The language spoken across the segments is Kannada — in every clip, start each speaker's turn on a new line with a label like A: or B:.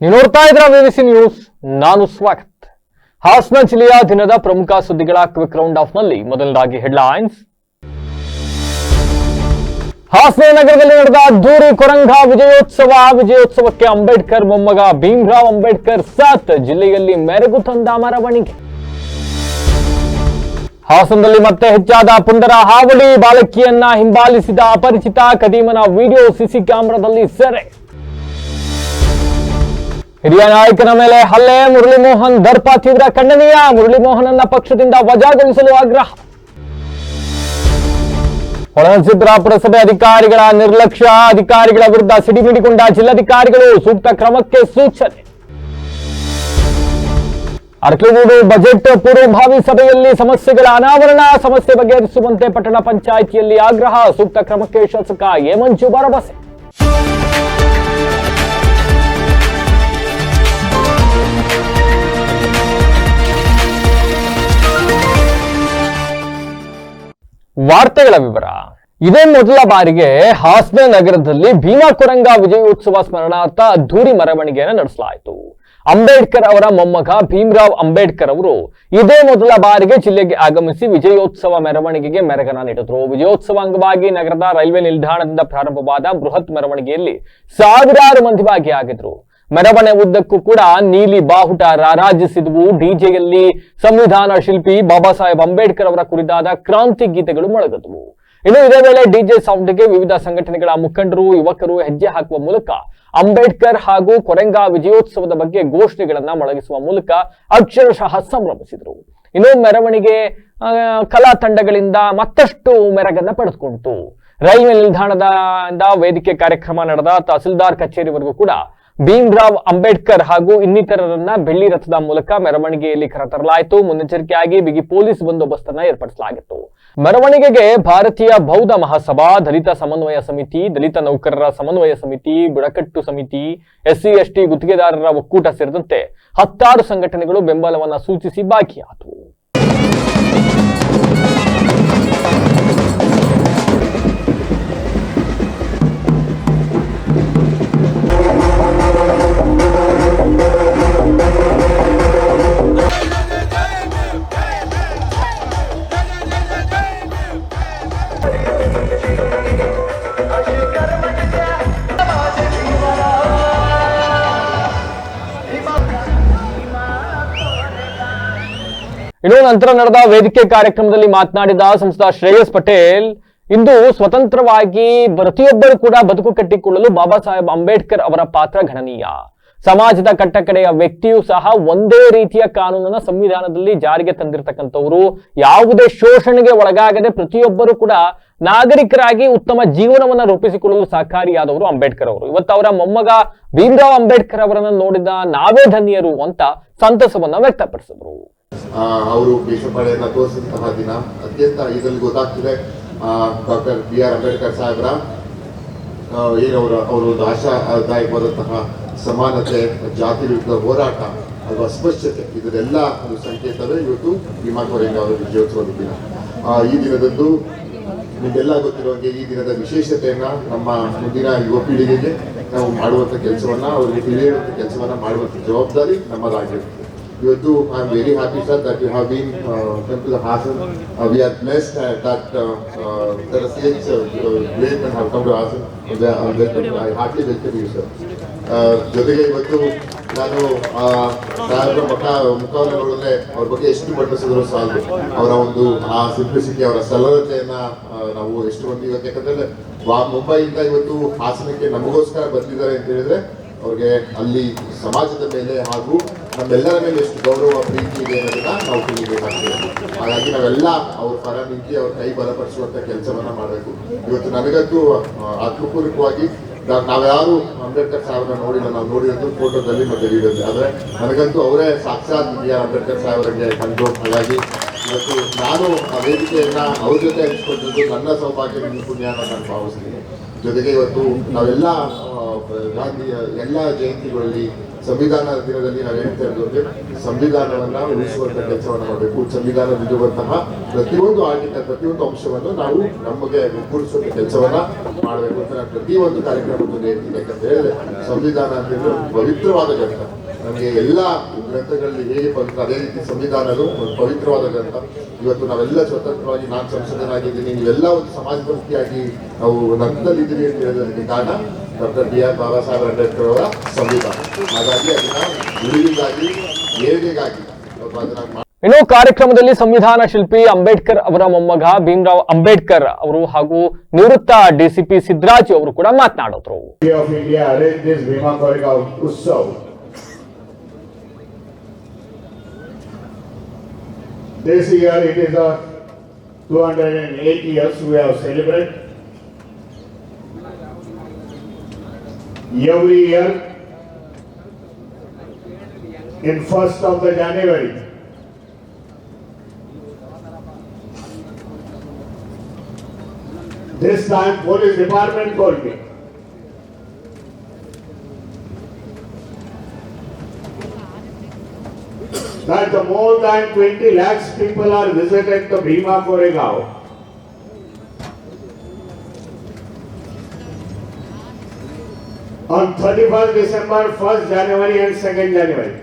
A: ನೀವು ನೋಡ್ತಾ ಇದ್ರ ವಿವಿಸಿ ನ್ಯೂಸ್. ನಾನು ಸ್ವಾಗತ್. ಹಾಸನ ಜಿಲ್ಲೆಯ ದಿನದ ಪ್ರಮುಖ ಸುದ್ದಿಗಳ ಕ್ವಿಕ್ ರೌಂಡ್ ಆಫ್ ನಲ್ಲಿ ಮೊದಲನೇದಾಗಿ ಹೆಡ್ಲೈನ್ಸ್. ಹಾಸನ ನಗರದಲ್ಲಿ ನಡೆದ ಅದ್ದೂರಿ ಕೊರಂಗ ವಿಜಯೋತ್ಸವಕ್ಕೆ ಅಂಬೇಡ್ಕರ್ ಮೊಮ್ಮಗ ಭೀಮರಾವ್ ಅಂಬೇಡ್ಕರ್ ಸಾತ್ ಜಿಲ್ಲೆಯಲ್ಲಿ ಮೆರುಗು ತಂದ ಮೆರವಣಿಗೆ. ಹಾಸನದಲ್ಲಿ ಮತ್ತೆ ಹೆಚ್ಚಾದ ಪುಂಡರ ಹಾವಳಿ. ಬಾಲಕಿಯನ್ನ ಹಿಂಬಾಲಿಸಿದ ಅಪರಿಚಿತ ಕದೀಮನ ವಿಡಿಯೋ ಸಿಸಿ ಕ್ಯಾಮೆರಾದಲ್ಲಿ ಸೆರೆ. ಹಿರಿಯ ನಾಯಕನ ಮೇಲೆ ಹಲ್ಲೆ. ಮುರಳಿ ಮೋಹನ್ ದರ್ಪ ತೀವ್ರ ಖಂಡನೀಯ. ಮುರಳಿ ಮೋಹನನ್ನ ಪಕ್ಷದಿಂದ ವಜಾಗೊಳಿಸಲು ಆಗ್ರಹ. ಹೊಳಲ್ಸಿದ್ರ ಪುರಸಭೆ ಅಧಿಕಾರಿಗಳ ನಿರ್ಲಕ್ಷ್ಯ. ಅಧಿಕಾರಿಗಳ ವಿರುದ್ಧ ಸಿಡಿಮಿಡಿಗೊಂಡ ಜಿಲ್ಲಾಧಿಕಾರಿಗಳು. ಸೂಕ್ತ ಕ್ರಮಕ್ಕೆ ಸೂಚನೆ. ಅರಕಲಗೂಡು ಬಜೆಟ್ ಪೂರ್ವಭಾವಿ ಸಭೆಯಲ್ಲಿ ಸಮಸ್ಯೆಗಳ ಅನಾವರಣ. ಸಮಸ್ಯೆ ಬಗೆಹರಿಸುವಂತೆ ಪಟ್ಟಣ ಪಂಚಾಯಿತಿಯಲ್ಲಿ ಆಗ್ರಹ. ಸೂಕ್ತ ಕ್ರಮಕ್ಕೆ ಶಾಸಕ ಎ ಮಂಜು ಭರವಸೆ. ವಾರ್ತೆಗಳ ವಿವರ. ಇದೇ ಮೊದಲ ಬಾರಿಗೆ ಹಾಸನ ನಗರದಲ್ಲಿ ಭೀಮಾ ಕೊರಂಗ ವಿಜಯೋತ್ಸವ ಸ್ಮರಣಾರ್ಥ ಅದ್ದೂರಿ ಮೆರವಣಿಗೆಯನ್ನು ನಡೆಸಲಾಯಿತು. ಅಂಬೇಡ್ಕರ್ ಅವರ ಮೊಮ್ಮಗ ಭೀಮರಾವ್ ಅಂಬೇಡ್ಕರ್ ಅವರು ಇದೇ ಮೊದಲ ಬಾರಿಗೆ ಜಿಲ್ಲೆಗೆ ಆಗಮಿಸಿ ವಿಜಯೋತ್ಸವ ಮೆರವಣಿಗೆಗೆ ಮೆರಗನ ನೀಡಿದರು. ವಿಜಯೋತ್ಸವ ಅಂಗವಾಗಿ ನಗರದ ರೈಲ್ವೆ ನಿಲ್ದಾಣದಿಂದ ಪ್ರಾರಂಭವಾದ ಬೃಹತ್ ಮೆರವಣಿಗೆಯಲ್ಲಿ ಸಾವಿರಾರು ಮಂದಿ ಭಾಗಿಯಾಗಿದ್ರು. ಮೆರವಣಿಗೆ ಉದ್ದಕ್ಕೂ ಕೂಡ ನೀಲಿ ಬಾಹುಟ ರಾರಾಜಿಸಿದವು. ಡಿಜೆಯಲ್ಲಿ ಸಂವಿಧಾನ ಶಿಲ್ಪಿ ಬಾಬಾ ಸಾಹೇಬ್ ಅಂಬೇಡ್ಕರ್ ಅವರ ಕುರಿತಾದ ಕ್ರಾಂತಿ ಗೀತೆಗಳು ಮೊಳಗಿದವು. ಇನ್ನು ಇದೇ ವೇಳೆ ಡಿಜೆ ಸೌಂಡ್ಗೆ ವಿವಿಧ ಸಂಘಟನೆಗಳ ಮುಖಂಡರು, ಯುವಕರು ಹೆಜ್ಜೆ ಹಾಕುವ ಮೂಲಕ ಅಂಬೇಡ್ಕರ್ ಹಾಗೂ ಕೊರಂಗ ವಿಜಯೋತ್ಸವದ ಬಗ್ಗೆ ಘೋಷಣೆಗಳನ್ನ ಮೊಳಗಿಸುವ ಮೂಲಕ ಅಕ್ಷರಶಃ ಸಂಭ್ರಮಿಸಿದರು. ಇನ್ನು ಮೆರವಣಿಗೆ ಕಲಾ ತಂಡಗಳಿಂದ ಮತ್ತಷ್ಟು ಮೆರಗನ್ನ ಪಡೆದುಕೊಂಡಿತು. ರೈಲ್ವೆ ನಿಲ್ದಾಣದಿಂದ ವೇದಿಕೆ ಕಾರ್ಯಕ್ರಮ ನಡೆದ ತಹಸೀಲ್ದಾರ್ ಕಚೇರಿವರೆಗೂ ಕೂಡ ಭೀಮರಾವ್ ಅಂಬೇಡ್ಕರ್ ಹಾಗೂ ಇನ್ನಿತರರನ್ನ ಬೆಳ್ಳಿ ರಥದ ಮೂಲಕ ಮೆರವಣಿಗೆಯಲ್ಲಿ ಕರೆತರಲಾಯಿತು. ಮುನ್ನೆಚ್ಚರಿಕೆಯಾಗಿ ಬಿಗಿ ಪೊಲೀಸ್ ಬಂದೋಬಸ್ತನ್ನ ಏರ್ಪಡಿಸಲಾಗಿತ್ತು. ಮೆರವಣಿಗೆಗೆ ಭಾರತೀಯ ಬೌದ್ಧ ಮಹಾಸಭಾ, ದಲಿತ ಸಮನ್ವಯ ಸಮಿತಿ, ದಲಿತ ನೌಕರರ ಸಮನ್ವಯ ಸಮಿತಿ, ಬುಡಕಟ್ಟು ಸಮಿತಿ, SC ST ಗುತ್ತಿಗೆದಾರರ ಒಕ್ಕೂಟ ಸೇರಿದಂತೆ 10 ಸಂಘಟನೆಗಳು ಬೆಂಬಲವನ್ನ ಸೂಚಿಸಿ ಭಾಗಿಯಾದವು. ಇನ್ನು ನಂತರ ನಡೆದ ವೇದಿಕೆ ಕಾರ್ಯಕ್ರಮದಲ್ಲಿ ಮಾತನಾಡಿದ ಸಂಸದ ಶ್ರೇಯಸ್ ಪಟೇಲ್, ಇಂದು ಸ್ವತಂತ್ರವಾಗಿ ಪ್ರತಿಯೊಬ್ಬರು ಕೂಡ ಬದುಕು ಕಟ್ಟಿಕೊಳ್ಳಲು ಬಾಬಾ ಸಾಹೇಬ್ ಅಂಬೇಡ್ಕರ್ ಅವರ ಪಾತ್ರ ಗಣನೀಯ. ಸಮಾಜದ ಕಟ್ಟಕಡೆಯ ವ್ಯಕ್ತಿಯೂ ಸಹ ಒಂದೇ ರೀತಿಯ ಕಾನೂನನ್ನ ಸಂವಿಧಾನದಲ್ಲಿ ಜಾರಿಗೆ ತಂದಿರತಕ್ಕಂಥವರು. ಯಾವುದೇ ಶೋಷಣೆಗೆ ಒಳಗಾಗದೆ ಪ್ರತಿಯೊಬ್ಬರು ಕೂಡ ನಾಗರಿಕರಾಗಿ ಉತ್ತಮ ಜೀವನವನ್ನ ರೂಪಿಸಿಕೊಳ್ಳಲು ಸಹಕಾರಿಯಾದವರು ಅಂಬೇಡ್ಕರ್ ಅವರು. ಇವತ್ತು ಅವರ ಮೊಮ್ಮಗ ಭೀಮರಾವ್ ಅಂಬೇಡ್ಕರ್ ಅವರನ್ನು ನೋಡಿದ ನಾವೇ ಧನ್ಯರು ಅಂತ ಸಂತಸವನ್ನ ವ್ಯಕ್ತಪಡಿಸಿದರು.
B: ಅವರು ಭೀಷ್ಮಪಡೆಯನ್ನ ತೋರಿಸಿದಂತಹ ದಿನ ಅತ್ಯಂತ ಇದರಲ್ಲಿ ಗೊತ್ತಾಗ್ತಿದೆ. ಡಾಕ್ಟರ್ BR ಅಂಬೇಡ್ಕರ್ ಸಾಹೇಬ್ರ ಏನು ಅವರೊಂದು ಆಶಾದಾಯಕವಾದಂತಹ ಸಮಾನತೆ, ಜಾತಿ ವಿರುದ್ಧ ಹೋರಾಟ, ಅದು ಅಸ್ಪೃಶ್ಯತೆ, ಇದರೆಲ್ಲ ಒಂದು ಸಂಕೇತವೇ ಇವತ್ತು ಭೀಮಾ ಕೊರಂಗ ಅವರ ವಿಜಯೋತ್ಸವದ ದಿನ. ಈ ದಿನದಂದು ನಿಮಗೆಲ್ಲ ಗೊತ್ತಿರುವಂಗೆ ಈ ದಿನದ ವಿಶೇಷತೆಯನ್ನ ನಮ್ಮ ಮುಂದಿನ ಯುವ ಪೀಳಿಗೆಗೆ ನಾವು ಮಾಡುವಂಥ ಕೆಲಸವನ್ನ, ಅವರಿಗೆ ತಿಳಿಯುವಂಥ ಕೆಲಸವನ್ನ ಮಾಡುವಂಥ ಜವಾಬ್ದಾರಿ ನಮ್ಮದಾಗಿರುತ್ತೆ. Yotu, I am very happy, sir, that you have been come to the Hassan. We are blessed that there are such great men have come to Hassan. I heartily welcome you, sir. ಜೊತೆಗೆ ಇವತ್ತು ನಾನು ಸಾಹೇಬ್ರ ಮುಖವನ್ನು ನೋಡಿದ್ರೆ ಅವ್ರ ಬಗ್ಗೆ ಎಷ್ಟು ಬಣ್ಣಿಸಿದ್ರು ಸಾಲದು. ಅವರ ಒಂದು ಆ ಸಿಂಪ್ಲಿಸಿಟಿ, ಅವರ ಸರಳತೆಯನ್ನ ನಾವು ಎಷ್ಟು ಮಂದಿ ಇವತ್ತು, ಯಾಕಂದ್ರೆ ಮುಂಬೈಯಿಂದ ಇವತ್ತು ಹಾಸನಕ್ಕೆ ನಮಗೋಸ್ಕರ ಬಂದಿದ್ದಾರೆ ಅಂತ ಹೇಳಿದ್ರೆ ಅವ್ರಿಗೆ ಅಲ್ಲಿ ಸಮಾಜದ ಮೇಲೆ ಹಾಗೂ ನಮ್ಮೆಲ್ಲರ ಮೇಲೆ ಎಷ್ಟು ಗೌರವ, ಪ್ರೀತಿ ಇದೆ ಅನ್ನೋದನ್ನ ನಾವು ತಿಳಿಬೇಕಾಗ್ತದೆ. ಹಾಗಾಗಿ ನಾವೆಲ್ಲ ಅವ್ರ ಪರ ನಿಂತು ಅವ್ರ ಕೈ ಬಲಪಡಿಸುವಂತ ಕೆಲಸವನ್ನ ಮಾಡಬೇಕು. ಇವತ್ತು ನನಗಂತೂ ಆತ್ಮಪೂರ್ವಕವಾಗಿ ನಾವ್ಯಾರು ಅಂಬೇಡ್ಕರ್ ಸಾಹೇಬ್ರನ್ನ ನೋಡಿಲ್ಲ, ನಾವು ನೋಡಿರೋದು ಫೋಟೋದಲ್ಲಿ ಮತ್ತೆ ವಿಡಿಯೋದಲ್ಲಿ. ಆದ್ರೆ ನನಗಂತೂ ಅವರೇ ಸಾಕ್ಷಾತ್ ಅಂಬೇಡ್ಕರ್ ಸಾಹೇಬ್ರಿಗೆ ಕಂಡು. ಹಾಗಾಗಿ ಇವತ್ತು ನಾನು ಆ ವೇದಿಕೆಯನ್ನ ಅವ್ರ ಜೊತೆ ಹಂಚ್ಕೊಂಡಿದ್ದು ನನ್ನ ಸೌಭಾಗ್ಯ, ನನ್ನ ಪುಣ್ಯ ಅಂತ ನಾನು ಭಾವಿಸ್ತೀನಿ. ಜೊತೆಗೆ ಇವತ್ತು ನಾವೆಲ್ಲ ಗಾಂಧಿಯ ಎಲ್ಲ ಜಯಂತಿಗಳಲ್ಲಿ, ಸಂವಿಧಾನ ದಿನದಲ್ಲಿ ನಾವು ಹೇಳ್ತಾ ಇರೋದು ಸಂವಿಧಾನವನ್ನ ಉಳಿಸುವಂತ ಕೆಲಸವನ್ನ ಮಾಡಬೇಕು. ಸಂವಿಧಾನದಲ್ಲಿರುವಂತಹ ಪ್ರತಿಯೊಂದು ಆರ್ಟಿಕಲ್, ಪ್ರತಿಯೊಂದು ಅಂಶವನ್ನು ನಾವು ನಮಗೆ ಒಗ್ಗೂಡಿಸುವಂತ ಕೆಲಸವನ್ನ ಮಾಡಬೇಕು ಅಂತ ನಾನು ಪ್ರತಿಯೊಂದು ಕಾರ್ಯಕ್ರಮದಲ್ಲಿ ಹೇಳ್ತೀನಿ. ಯಾಕಂತ ಹೇಳಿದ್ರೆ ಸಂವಿಧಾನ ಅಂತಂದ್ರೆ ಪವಿತ್ರವಾದ ಗ್ರಂಥ. ನಮಗೆ ಎಲ್ಲ ಗ್ರಂಥಗಳಲ್ಲಿ ಹೇಗೆ ಪವಿತ್ರ, ಅದೇ ರೀತಿ ಸಂವಿಧಾನವು ಒಂದು ಪವಿತ್ರವಾದ ಗ್ರಂಥ. ಇವತ್ತು ನಾವೆಲ್ಲ ಸ್ವತಂತ್ರವಾಗಿ, ನಾನು ಸಂಸದನಾಗಿದ್ದೀನಿ, ನೀವೆಲ್ಲ ಒಂದು ಸಮಾಜಮುಖಿಯಾಗಿ ನಾವು ನಗ್ನಲ್ಲಿದ್ದೀರಿ ಅಂತ ಹೇಳೋದಕ್ಕೆ ಕಾರಣ ಡಾಕ್ಟರ್ BR ಬಾಬಾ ಸಾಹೇಬ್ ಅಂಬೇಡ್ಕರ್ ಅವರ ಸಂವಿಧಾನ. ಹಾಗಾಗಿ ಅದನ್ನ ಉಳಿವಿಗಾಗಿ, ಏಳಿಗೆಗಾಗಿ ಅದನ್ನ.
A: ಇನ್ನು ಕಾರ್ಯಕ್ರಮದಲ್ಲಿ ಸಂವಿಧಾನ ಶಿಲ್ಪಿ ಅಂಬೇಡ್ಕರ್ ಅವರ ಮೊಮ್ಮಗ ಭೀಮರಾವ್ ಅಂಬೇಡ್ಕರ್ ಅವರು ಹಾಗೂ ನಿವೃತ್ತ DCP ಸಿದ್ದರಾಜು ಅವರು ಕೂಡ ಮಾತನಾಡಿದ್ರು.
C: This year it is a 208 years we have celebrated. Every year in 1st of the January, this time police department called me. That more than 20 lakhs people are visited the Bhima Koregaon. On 31st December, 1st January and 2nd January.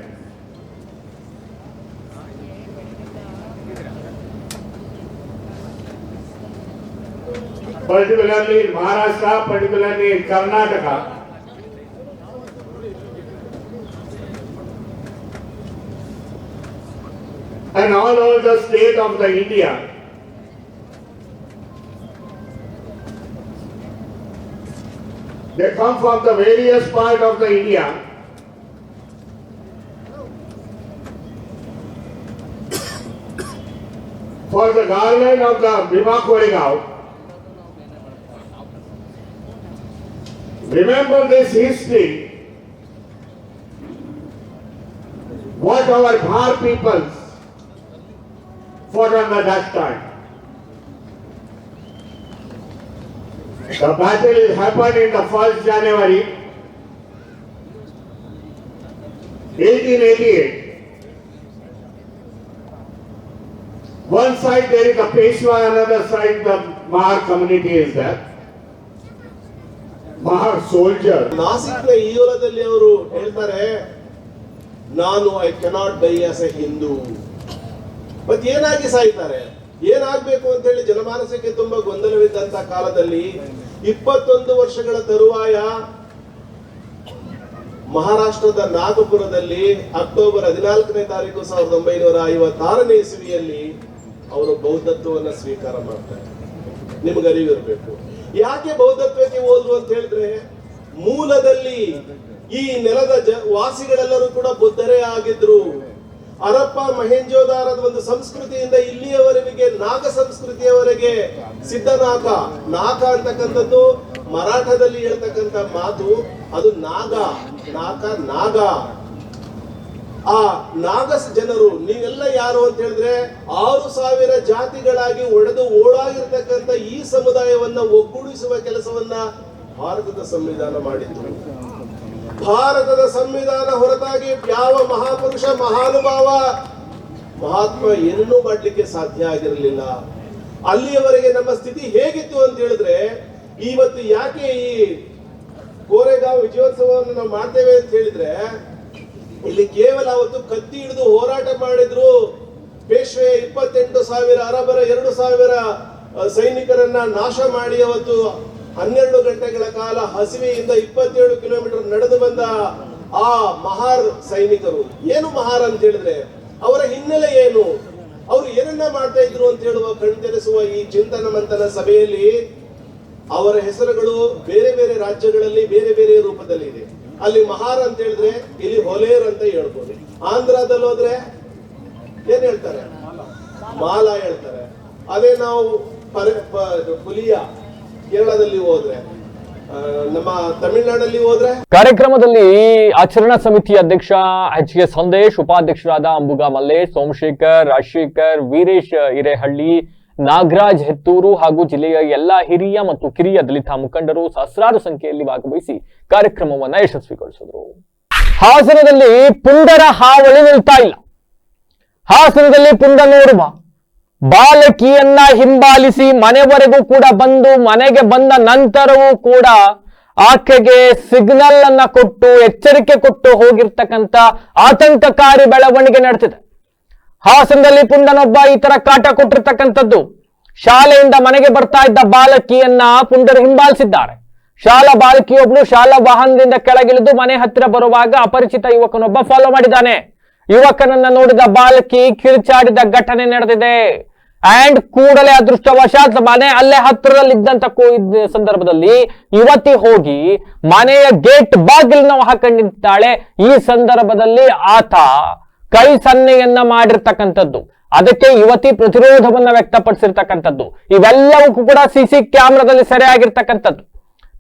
C: Particularly in Maharashtra, particularly in Karnataka, and all over the state of the India, they come from the various part of the India for the garland of the Bhima Koregaon. Remember this history, what our Bhar peoples fought on that time. The battle is happened in the 1st January 1888. One side there is the Peshwa, another side the Mahar community is there. Mahar soldier.
D: ನಾಸಿಕ್ನ ಈ ಹೊಲದಲ್ಲಿ ಅವರು ಹೇಳ್ತಾರೆ, ನಾನು I cannot dye as A Hindu. ಮತ್ತೆ ಏನಾಗಿ ಸಾಯ್ತಾರೆ, ಏನಾಗಬೇಕು ಅಂತ ಹೇಳಿ ಜನಮಾನಸಕ್ಕೆ ತುಂಬಾ ಗೊಂದಲವಿದ್ದಂತ ಕಾಲದಲ್ಲಿ 21 ವರ್ಷಗಳ ತರುವಾಯ ಮಹಾರಾಷ್ಟ್ರದ ನಾಗಪುರದಲ್ಲಿ ಅಕ್ಟೋಬರ್ 14ನೇ ತಾರೀಕು 1956ನೇ ಇಸವಿಯಲ್ಲಿ ಅವರು ಬೌದ್ಧತ್ವವನ್ನು ಸ್ವೀಕಾರ ಮಾಡ್ತಾರೆ. ನಿಮ್ಗೆ ಅರಿವಿರಬೇಕು ಯಾಕೆ ಬೌದ್ಧತ್ವಕ್ಕೆ ಹೋದ್ರು ಅಂತ ಹೇಳಿದ್ರೆ, ಮೂಲದಲ್ಲಿ ಈ ನೆಲದ ವಾಸಿಗಳೆಲ್ಲರೂ ಕೂಡ ಬುದ್ಧರೇ ಆಗಿದ್ರು. ಹರಪ್ಪ ಮಹೆಂಜೋದಾರದ ಒಂದು ಸಂಸ್ಕೃತಿಯಿಂದ ಇಲ್ಲಿಯವರೆಗೆ ನಾಗ ಸಂಸ್ಕೃತಿಯವರೆಗೆ ಸಿದ್ಧನಾಗ, ನಾಗ ಅಂತಕ್ಕಂಥದ್ದು ಮರಾಠದಲ್ಲಿ ಹೇಳ್ತಕ್ಕಂಥ ಮಾತು, ಅದು ನಾಗ, ನಾಗ. ಆ ನಾಗಸ್ ಜನರು ನೀವೆಲ್ಲ ಯಾರು ಅಂತ ಹೇಳಿದ್ರೆ 6000 ಜಾತಿಗಳಾಗಿ ಒಡೆದು ಓಡಾಗಿರ್ತಕ್ಕಂಥ ಈ ಸಮುದಾಯವನ್ನ ಒಗ್ಗೂಡಿಸುವ ಕೆಲಸವನ್ನ ಭಾರತದ ಸಂವಿಧಾನ ಮಾಡಿತ್ತು. ಭಾರತದ ಸಂವಿಧಾನ ಹೊರತಾಗಿ ಯಾವ ಮಹಾಪುರುಷ ಮಹಾನುಭಾವ ಮಹಾತ್ಮ ಏನನ್ನೂ ಮಾಡಲಿಕ್ಕೆ ಸಾಧ್ಯ ಆಗಿರಲಿಲ್ಲ. ಅಲ್ಲಿಯವರೆಗೆ ನಮ್ಮ ಸ್ಥಿತಿ ಹೇಗಿತ್ತು ಅಂತ ಹೇಳಿದ್ರೆ, ಇವತ್ತು ಯಾಕೆ ಈ ಕೋರೆಗಾಂವ್ ವಿಜಯೋತ್ಸವವನ್ನು ನಾವು ಮಾಡ್ತೇವೆ ಅಂತ ಹೇಳಿದ್ರೆ, ಇಲ್ಲಿ ಕೇವಲ ಅವತ್ತು ಕತ್ತಿ ಹಿಡಿದು ಹೋರಾಟ ಮಾಡಿದ್ರು ಪೇಶ್ವೆ 28,000 ಅರಬರ 2,000 ಸೈನಿಕರನ್ನ ನಾಶ ಮಾಡಿ ಅವತ್ತು 12 ಗಂಟೆಗಳ ಕಾಲ ಹಸಿವೆಯಿಂದ 27 ಕಿಲೋಮೀಟರ್ ನಡೆದು ಬಂದ ಆ ಮಹಾರ್ ಸೈನಿಕರು. ಏನು ಮಹಾರ್ ಅಂತ ಹೇಳಿದ್ರೆ ಅವರ ಹಿನ್ನೆಲೆ ಏನು, ಅವರು ಏನನ್ನ ಮಾಡ್ತಾ ಇದ್ರು ಅಂತ ಹೇಳುವ ಕಣ್ತೆರೆಸುವ ಈ ಚಿಂತನ ಮಂಥನ ಸಭೆಯಲ್ಲಿ ಅವರ ಹೆಸರುಗಳು ಬೇರೆ ಬೇರೆ ರಾಜ್ಯಗಳಲ್ಲಿ ಬೇರೆ ಬೇರೆ ರೂಪದಲ್ಲಿ ಇದೆ. ಅಲ್ಲಿ ಮಹಾರ್ ಅಂತ ಹೇಳಿದ್ರೆ ಇಲ್ಲಿ ಹೊಲೇರ್ ಅಂತ ಹೇಳ್ಬೋದು. ಆಂಧ್ರದಲ್ಲಿ ಹೋದ್ರೆ ಏನ್ ಹೇಳ್ತಾರೆ, ಮಾಲಾ ಹೇಳ್ತಾರೆ. ಅದೇ ನಾವು ಪುಲಿಯ ಕೇರಳದಲ್ಲಿ ಹೋದ್ರೆ, ನಮ್ಮ ತಮಿಳುನಾಡಲ್ಲಿ ಹೋದ್ರೆ.
A: ಕಾರ್ಯಕ್ರಮದಲ್ಲಿ ಆಚರಣಾ ಸಮಿತಿ ಅಧ್ಯಕ್ಷ HK ಸಂದೇಶ್, ಉಪಾಧ್ಯಕ್ಷರಾದ ಅಂಬುಗ ಮಲ್ಲೇಶ್, ಸೋಮಶೇಖರ್, ರಾಜಶೇಖರ್, ವೀರೇಶ್ ಹಿರೇಹಳ್ಳಿ, ನಾಗರಾಜ್ ಹೆತ್ತೂರು ಹಾಗೂ ಜಿಲ್ಲೆಯ ಎಲ್ಲಾ ಹಿರಿಯ ಮತ್ತು ಕಿರಿಯ ದಲಿತ ಮುಖಂಡರು ಸಹಸ್ರಾರು ಸಂಖ್ಯೆಯಲ್ಲಿ ಭಾಗವಹಿಸಿ ಕಾರ್ಯಕ್ರಮವನ್ನ ಯಶಸ್ವಿಗೊಳಿಸಿದರು. ಹಾಸನದಲ್ಲಿ ಪುಂಡರ ಹಾವಳಿ ನಿಲ್ತಾ ಇಲ್ಲ. ಹಾಸನದಲ್ಲಿ ಪುಂಡನೋರ್ವ ಬಾಲಕಿಯನ್ನ ಹಿಂಬಾಲಿಸಿ ಮನೆವರೆಗೂ ಕೂಡ ಬಂದು, ಮನೆಗೆ ಬಂದ ನಂತರವೂ ಕೂಡ ಆಕೆಗೆ ಸಿಗ್ನಲ್ ಅನ್ನ ಕೊಟ್ಟು ಎಚ್ಚರಿಕೆ ಕೊಟ್ಟು ಹೋಗಿರ್ತಕ್ಕಂಥ ಆತಂಕಕಾರಿ ಬೆಳವಣಿಗೆ ನಡೆದಿದೆ. ಹಾಸನದಲ್ಲಿ ಪುಂಡನೊಬ್ಬ ಈ ತರ ಕಾಟ ಕೊಟ್ಟಿರ್ತಕ್ಕಂಥದ್ದು. ಶಾಲೆಯಿಂದ ಮನೆಗೆ ಬರ್ತಾ ಇದ್ದ ಬಾಲಕಿಯನ್ನ ಪುಂಡರು ಹಿಂಬಾಲಿಸಿದ್ದಾರೆ. ಶಾಲಾ ಬಾಲಕಿಯೊಬ್ಳು ಶಾಲಾ ವಾಹನದಿಂದ ಕೆಳಗಿಳಿದು ಮನೆ ಹತ್ತಿರ ಬರುವಾಗ ಅಪರಿಚಿತ ಯುವಕನೊಬ್ಬ ಫಾಲೋ ಮಾಡಿದ್ದಾನೆ. ಯುವಕನನ್ನ ನೋಡಿದ ಬಾಲಕಿ ಕಿರುಚಾಡಿದ ಘಟನೆ ನಡೆದಿದೆ. ಅಂಡ್ ಕೂಡಲೇ ಅದೃಷ್ಟವಶಾತ್ ಮನೆ ಅಲ್ಲೇ ಹತ್ತಿರದಲ್ಲಿದ್ದಂತ ಸಂದರ್ಭದಲ್ಲಿ ಯುವತಿ ಹೋಗಿ ಮನೆಯ ಗೇಟ್ ಬಾಗಿಲನ್ನ ಹಾಕೊಂಡಿದ್ದಾಳೆ. ಈ ಸಂದರ್ಭದಲ್ಲಿ ಆತ ಕೈ ಸನ್ನೆಯನ್ನ ಮಾಡಿರ್ತಕ್ಕಂಥದ್ದು. ಅದಕ್ಕೆ ಯುವತಿ ಪ್ರತಿರೋಧವನ್ನ ವ್ಯಕ್ತಪಡಿಸಿರ್ತಕ್ಕಂಥದ್ದು. ಇವೆಲ್ಲವೂ ಕೂಡ ಸಿಸಿ ಕ್ಯಾಮೆರಾದಲ್ಲಿ ಸೆರೆಯಾಗಿರ್ತಕ್ಕಂಥದ್ದು.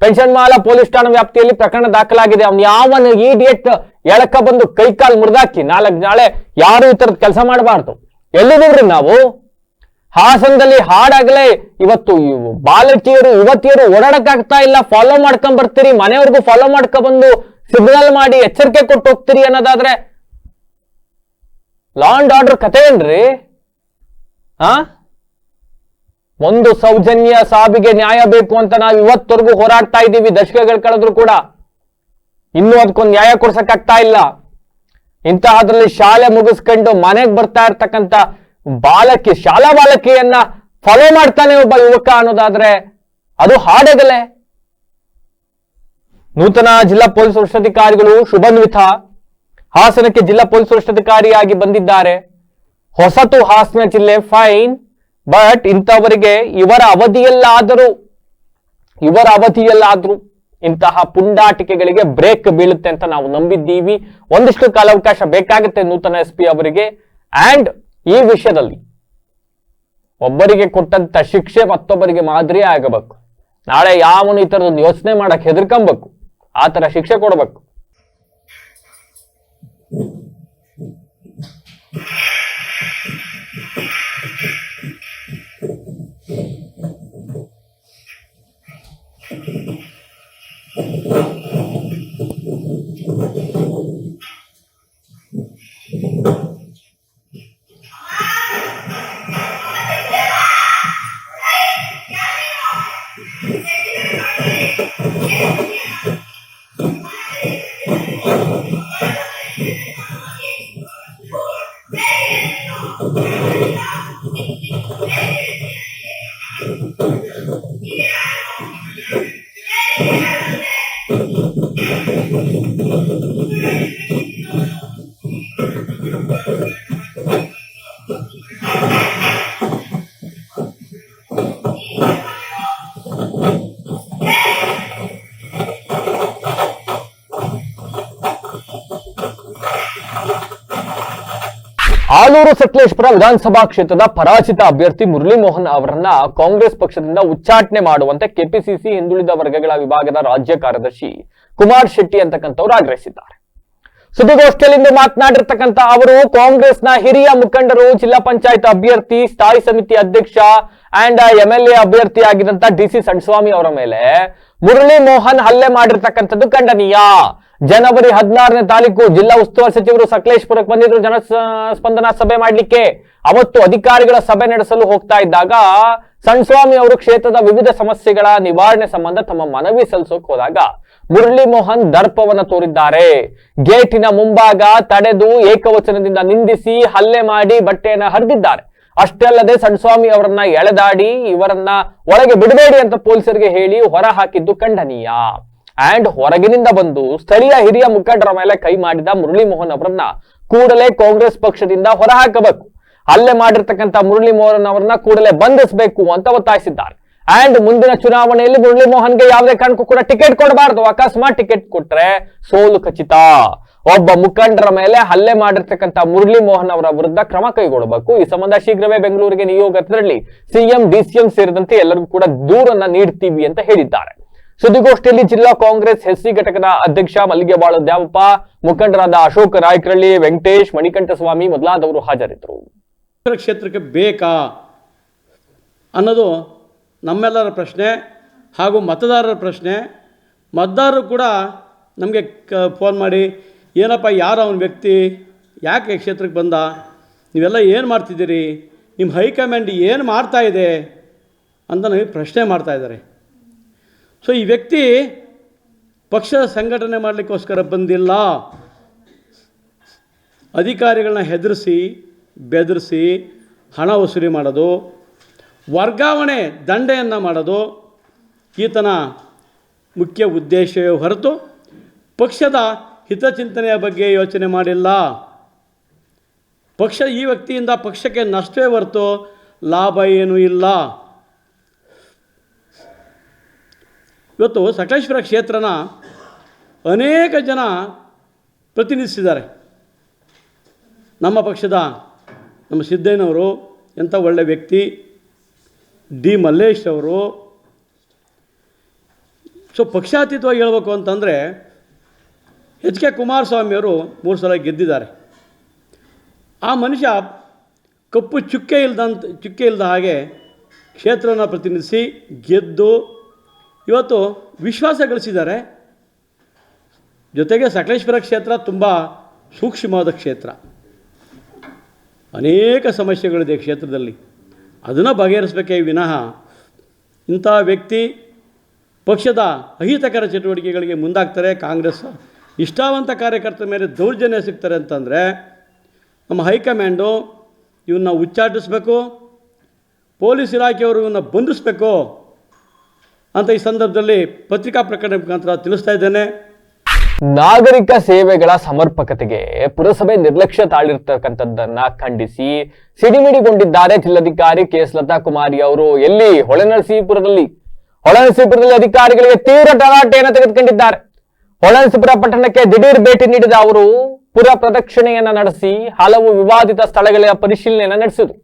A: ಪೆನ್ಷನ್ ಮಾಲ ಪೊಲೀಸ್ ಠಾಣಾ ವ್ಯಾಪ್ತಿಯಲ್ಲಿ ಪ್ರಕರಣ ದಾಖಲಾಗಿದೆ. ಅವ್ನು ಯಾವನು ಇಡಿಯಟ್ ಎಳಕ ಬಂದು ಕೈಕಾಲು ಮುರಿದಾಕಿ ನಾಳೆ ಯಾರು ಈ ತರದ ಕೆಲಸ ಮಾಡಬಾರ್ದು. ಎಲ್ಲಿದ್ದೀವ್ರಿ ನಾವು? ಹಾಸನದಲ್ಲಿ ಹಾಡಾಗಲೇ ಇವತ್ತು ಬಾಲಕಿಯರು ಯುವತಿಯರು ಓಡಾಡಕ್ಕಾಗ್ತಾ ಇಲ್ಲ. ಫಾಲೋ ಮಾಡ್ಕೊಂಡ್ ಬರ್ತೀರಿ, ಮನೆಯವ್ರಿಗೂ ಫಾಲೋ ಮಾಡ್ಕೊಂಡ್ ಬಂದು ಸಿಗ್ನಲ್ ಮಾಡಿ ಎಚ್ಚರಿಕೆ ಕೊಟ್ಟು ಹೋಗ್ತೀರಿ ಅನ್ನೋದಾದ್ರೆ ಲಾ ಅಂಡ್ ಆರ್ಡರ್ ಕತೆ ಏನ್ರಿ? ಒಂದು ಸೌಜನ್ಯ ಸಾವಿಗೆ ನ್ಯಾಯ ಬೇಕು ಅಂತ ನಾವು ಇವತ್ತವರೆಗೂ ಹೋರಾಡ್ತಾ ಇದ್ದೀವಿ. ದಶಕಗಳು ಕಳೆದ್ರು ಕೂಡ ಇನ್ನೂ ಅದಕ್ಕೊಂದು ನ್ಯಾಯ ಕೊಡ್ಸಕ್ಕಾಗ್ತಾ ಇಲ್ಲ. ಇಂತಹದ್ರಲ್ಲಿ ಶಾಲೆ ಮುಗಿಸ್ಕೊಂಡು ಮನೆಗೆ ಬರ್ತಾ ಇರ್ತಕ್ಕಂಥ ಶಾಲಾ ಬಾಲಕಿಯನ್ನ ಫಾಲೋ ಮಾಡ್ತಾನೆ ಒಬ್ಬ ಯುವಕ ಅನ್ನೋದಾದ್ರೆ ಅದು ಹಾಡಗಲೆ. ನೂತನ ಜಿಲ್ಲಾ ಪೊಲೀಸ್ ವರಿಷ್ಠಾಧಿಕಾರಿಗಳು ಶುಭನ್ವಿತ ಹಾಸನಕ್ಕೆ ಜಿಲ್ಲಾ ಪೊಲೀಸ್ ವರಿಷ್ಠಾಧಿಕಾರಿಯಾಗಿ ಬಂದಿದ್ದಾರೆ. ಹೊಸತು ಹಾಸನ ಜಿಲ್ಲೆ ಫೈನ್. ಬಟ್ ಇಂಥವರಿಗೆ ಇವರ ಅವಧಿಯಲ್ಲಾದರೂ ಇಂತಹ ಪುಂಡಾಟಿಕೆಗಳಿಗೆ ಬ್ರೇಕ್ ಬೀಳುತ್ತೆ ಅಂತ ನಾವು ನಂಬಿದ್ದೀವಿ. ಒಂದಿಷ್ಟು ಕಾಲಾವಕಾಶ ಬೇಕಾಗುತ್ತೆ ನೂತನ SP ಅವರಿಗೆ. ಅಂಡ್ ಈ ವಿಷಯದಲ್ಲಿ ಒಬ್ಬರಿಗೆ ಕೊಟ್ಟಂತ ಶಿಕ್ಷೆ ಮತ್ತೊಬ್ಬರಿಗೆ ಮಾದರಿ ಆಗಬೇಕು. ನಾಳೆ ಯಾವನು ಈ ತರದೊಂದು ಯೋಚನೆ ಮಾಡಕ್ ಹೆದರ್ಕೊಂಬೇಕು, ಆ ತರ ಶಿಕ್ಷೆ ಕೊಡಬೇಕು. ಆಲೂರು ಸಕಲೇಶಪುರ ವಿಧಾನಸಭಾ ಕ್ಷೇತ್ರದ ಪರಾಜಿತ ಅಭ್ಯರ್ಥಿ ಮುರಳಿ ಮೋಹನ್ ಅವರನ್ನ ಕಾಂಗ್ರೆಸ್ ಪಕ್ಷದಿಂದ ಉಚ್ಚಾಟನೆ ಮಾಡುವಂತೆ ಕೆಪಿಸಿಸಿ ಹಿಂದುಳಿದ ವರ್ಗಗಳ ವಿಭಾಗದ ರಾಜ್ಯ ಕಾರ್ಯದರ್ಶಿ ಕುಮಾರ್ ಶೆಟ್ಟಿ ಅಂತಕ್ಕಂಥವ್ರು ಆಗ್ರಹಿಸಿದ್ದಾರೆ. ಸುದ್ದಿಗೋಷ್ಠಿಯಲ್ಲಿಂದು ಮಾತನಾಡಿರ್ತಕ್ಕಂಥ ಅವರು ಕಾಂಗ್ರೆಸ್ನ ಹಿರಿಯ ಮುಖಂಡರು, ಜಿಲ್ಲಾ ಪಂಚಾಯತ್ ಅಭ್ಯರ್ಥಿ, ಸ್ಥಾಯಿ ಸಮಿತಿ ಅಧ್ಯಕ್ಷ ಅಂಡ್ MLA ಅಭ್ಯರ್ಥಿ ಆಗಿದ್ದಂತ DC ಸಣ್ಸ್ವಾಮಿ ಅವರ ಮೇಲೆ ಮುರಳಿ ಮೋಹನ್ ಹಲ್ಲೆ ಮಾಡಿರ್ತಕ್ಕಂಥದ್ದು ಖಂಡನೀಯ. ಜನವರಿ 16ನೇ ತಾರೀಕು ಜಿಲ್ಲಾ ಉಸ್ತುವಾರಿ ಸಚಿವರು ಸಕಲೇಶಪುರಕ್ಕೆ ಬಂದಿದ್ರು ಜನಸ್ಪಂದನ ಸಭೆ ಮಾಡ್ಲಿಕ್ಕೆ. ಅವತ್ತು ಅಧಿಕಾರಿಗಳ ಸಭೆ ನಡೆಸಲು ಹೋಗ್ತಾ ಇದ್ದಾಗ ಸಣ್ಸ್ವಾಮಿ ಅವರು ಕ್ಷೇತ್ರದ ವಿವಿಧ ಸಮಸ್ಯೆಗಳ ನಿವಾರಣೆ ಸಂಬಂಧ ತಮ್ಮ ಮನವಿ ಸಲ್ಲಿಸೋಕೆ ಹೋದಾಗ ಮುರಳಿ ಮೋಹನ್ ದರ್ಪವನ್ನ ತೋರಿದ್ದಾರೆ. ಗೇಟಿನ ಮುಂಭಾಗ ತಡೆದು ಏಕವಚನದಿಂದ ನಿಂದಿಸಿ ಹಲ್ಲೆ ಮಾಡಿ ಬಟ್ಟೆಯನ್ನ ಹರಿದಿದ್ದಾರೆ. ಅಷ್ಟೇ ಅಲ್ಲದೆ ಸಣ್ಸ್ವಾಮಿ ಅವರನ್ನ ಎಳೆದಾಡಿ ಇವರನ್ನ ಒಳಗೆ ಬಿಡಬೇಡಿ ಅಂತ ಪೊಲೀಸರಿಗೆ ಹೇಳಿ ಹೊರ ಹಾಕಿದ್ದು ಖಂಡನೀಯ. ಅಂಡ್ ಹೊರಗಿನಿಂದ ಬಂದು ಸ್ಥಳೀಯ ಹಿರಿಯ ಮುಖಂಡರ ಮೇಲೆ ಕೈ ಮಾಡಿದ ಮುರಳಿ ಮೋಹನ್ ಅವರನ್ನ ಕೂಡಲೇ ಕಾಂಗ್ರೆಸ್ ಪಕ್ಷದಿಂದ ಹೊರಹಾಕಬೇಕು. ಹಲ್ಲೆ ಮಾಡಿರ್ತಕ್ಕಂಥ ಮುರಳಿ ಮೋಹನ್ ಅವರನ್ನ ಕೂಡಲೇ ಬಂಧಿಸಬೇಕು ಅಂತ ಒತ್ತಾಯಿಸಿದ್ದಾರೆ. ಅಂಡ್ ಮುಂದಿನ ಚುನಾವಣೆಯಲ್ಲಿ ಮುರಳಿ ಮೋಹನ್ಗೆ ಯಾವುದೇ ಕಾರಣಕ್ಕೂ ಕೂಡ ಟಿಕೆಟ್ ಕೊಡಬಾರದು. ಅಕಸ್ಮಾತ್ ಟಿಕೆಟ್ ಕೊಟ್ರೆ ಸೋಲು ಖಚಿತ. ಒಬ್ಬ ಮುಖಂಡರ ಮೇಲೆ ಹಲ್ಲೆ ಮಾಡಿರ್ತಕ್ಕಂಥ ಮುರಳಿ ಮೋಹನ್ ಅವರ ವಿರುದ್ಧ ಕ್ರಮ ಕೈಗೊಳ್ಳಬೇಕು. ಈ ಸಂಬಂಧ ಶೀಘ್ರವೇ ಬೆಂಗಳೂರಿಗೆ ನಿಯೋಗ ತೆರಳಿ CM DCM ಸೇರಿದಂತೆ ಎಲ್ಲರಿಗೂ ಕೂಡ ದೂರನ್ನ ನೀಡ್ತೀವಿ ಅಂತ ಹೇಳಿದ್ದಾರೆ. ಸುದ್ದಿಗೋಷ್ಠಿಯಲ್ಲಿ ಜಿಲ್ಲಾ ಕಾಂಗ್ರೆಸ್ SC ಘಟಕದ ಅಧ್ಯಕ್ಷ ಮಲ್ಲಿಗೆಬಾಳು ದ್ಯಾವಪ್ಪ, ಮುಖಂಡರಾದ ಅಶೋಕ್ ರಾಯಕರಳ್ಳಿ, ವೆಂಕಟೇಶ್, ಮಣಿಕಂಠಸ್ವಾಮಿ ಮೊದಲಾದವರು ಹಾಜರಿದ್ದರು.
E: ಕ್ಷೇತ್ರಕ್ಕೆ ಬೇಕಾ ಅನ್ನೋದು ನಮ್ಮೆಲ್ಲರ ಪ್ರಶ್ನೆ ಹಾಗೂ ಮತದಾರರ ಪ್ರಶ್ನೆ. ಮತದಾರರು ಕೂಡ ನಮಗೆ ಫೋನ್ ಮಾಡಿ ಏನಪ್ಪ ಯಾರು ಅವನ ವ್ಯಕ್ತಿ, ಯಾಕೆ ಕ್ಷೇತ್ರಕ್ಕೆ ಬಂದ, ನೀವೆಲ್ಲ ಏನು ಮಾಡ್ತಿದ್ದೀರಿ, ನಿಮ್ಮ ಹೈಕಮಾಂಡ್ ಏನು ಮಾಡ್ತಾ ಇದೆ ಅಂತ ನಮಗೆ ಪ್ರಶ್ನೆ ಮಾಡ್ತಾ ಇದ್ದಾರೆ. ಸೊ ಈ ವ್ಯಕ್ತಿ ಪಕ್ಷದ ಸಂಘಟನೆ ಮಾಡಲಿಕ್ಕೋಸ್ಕರ ಬಂದಿಲ್ಲ. ಅಧಿಕಾರಿಗಳನ್ನ ಹೆದರಿಸಿ ಬೆದರಿಸಿ ಹಣ ವಸೂಲಿ ಮಾಡೋದು, ವರ್ಗಾವಣೆ ದಂಧೆಯನ್ನು ಮಾಡೋದು ಈತನ ಮುಖ್ಯ ಉದ್ದೇಶವೇ ಹೊರತು ಪಕ್ಷದ ಹಿತಚಿಂತನೆಯ ಬಗ್ಗೆ ಯೋಚನೆ ಮಾಡಿಲ್ಲ. ಪಕ್ಷ ಈ ವ್ಯಕ್ತಿಯಿಂದ ಪಕ್ಷಕ್ಕೆ ನಷ್ಟವೇ ಹೊರತು ಲಾಭ ಏನೂ ಇಲ್ಲ. ಇವತ್ತು ಸಕಲೇಶ್ವರ ಕ್ಷೇತ್ರನ ಅನೇಕ ಜನ ಪ್ರತಿನಿಧಿಸಿದ್ದಾರೆ. ನಮ್ಮ ಪಕ್ಷದ ನಮ್ಮ ಸಿದ್ದಯ್ಯನವರು ಎಂಥ ಒಳ್ಳೆಯ ವ್ಯಕ್ತಿ, ಡಿ ಮಲ್ಲೇಶ್ ಅವರು. ಸೊ ಪಕ್ಷಾತೀತವಾಗಿ ಹೇಳಬೇಕು ಅಂತಂದರೆ ಎಚ್ ಕೆ ಕುಮಾರಸ್ವಾಮಿಯವರು 3 ಸಲ ಗೆದ್ದಿದ್ದಾರೆ. ಆ ಮನುಷ್ಯ ಕಪ್ಪು ಚುಕ್ಕೆ ಇಲ್ಲದ ಹಾಗೆ ಕ್ಷೇತ್ರವನ್ನು ಪ್ರತಿನಿಧಿಸಿ ಗೆದ್ದು ಇವತ್ತು ವಿಶ್ವಾಸ ಗಳಿಸಿದ್ದಾರೆ. ಜೊತೆಗೆ ಸಕಲೇಶ್ವರ ಕ್ಷೇತ್ರ ತುಂಬ ಸೂಕ್ಷ್ಮವಾದ ಕ್ಷೇತ್ರ, ಅನೇಕ ಸಮಸ್ಯೆಗಳಿದೆ ಕ್ಷೇತ್ರದಲ್ಲಿ, ಅದನ್ನು ಬಗೆಹರಿಸಬೇಕೇ ವಿನಃ ಇಂಥ ವ್ಯಕ್ತಿ ಪಕ್ಷದ ಅಹಿತಕರ ಚಟುವಟಿಕೆಗಳಿಗೆ ಮುಂದಾಗ್ತಾರೆ. ಕಾಂಗ್ರೆಸ್ ನಿಷ್ಠಾವಂತ ಕಾರ್ಯಕರ್ತರ ಮೇಲೆ ದೌರ್ಜನ್ಯ ಸಿಗ್ತಾರೆ ಅಂತಂದರೆ ನಮ್ಮ ಹೈಕಮಾಂಡು ಇವನ್ನ ಉಚ್ಚಾಟಿಸಬೇಕು, ಪೊಲೀಸ್ ಇಲಾಖೆಯವರು ಇವನ್ನ ಬಂಧಿಸಬೇಕು ಅಂತ ಈ ಸಂದರ್ಭದಲ್ಲಿ ಪತ್ರಿಕಾ ಪ್ರಕಟಣೆ ಮುಖಾಂತರ ತಿಳಿಸ್ತಾ ಇದ್ದೇನೆ.
A: ನಾಗರಿಕ ಸೇವೆಗಳ ಸಮರ್ಪಕತೆಗೆ ಪುರಸಭೆ ನಿರ್ಲಕ್ಷ್ಯ ತಾಳಿರ್ತಕ್ಕಂಥದ್ದನ್ನ ಖಂಡಿಸಿ ಸಿಡಿಮಿಡಿಗೊಂಡಿದ್ದಾರೆ ಜಿಲ್ಲಾಧಿಕಾರಿ ಕೆ.ಎಸ್. ಲತಾ ಕುಮಾರಿ ಅವರು. ಎಲ್ಲಿ? ಹೊಳೆನರಸೀಪುರದಲ್ಲಿ ಅಧಿಕಾರಿಗಳಿಗೆ ತೀವ್ರ ತರಾಟೆಯನ್ನು ತೆಗೆದುಕೊಂಡಿದ್ದಾರೆ. ಹೊಳೆನರಸೀಪುರ ಪಟ್ಟಣಕ್ಕೆ ದಿಢೀರ್ ಭೇಟಿ ನೀಡಿದ ಅವರು ಪುರ ಪ್ರದಕ್ಷಿಣೆಯನ್ನ ನಡೆಸಿ ಹಲವು ವಿವಾದಿತ ಸ್ಥಳಗಳ ಪರಿಶೀಲನೆಯನ್ನ ನಡೆಸಿದರು.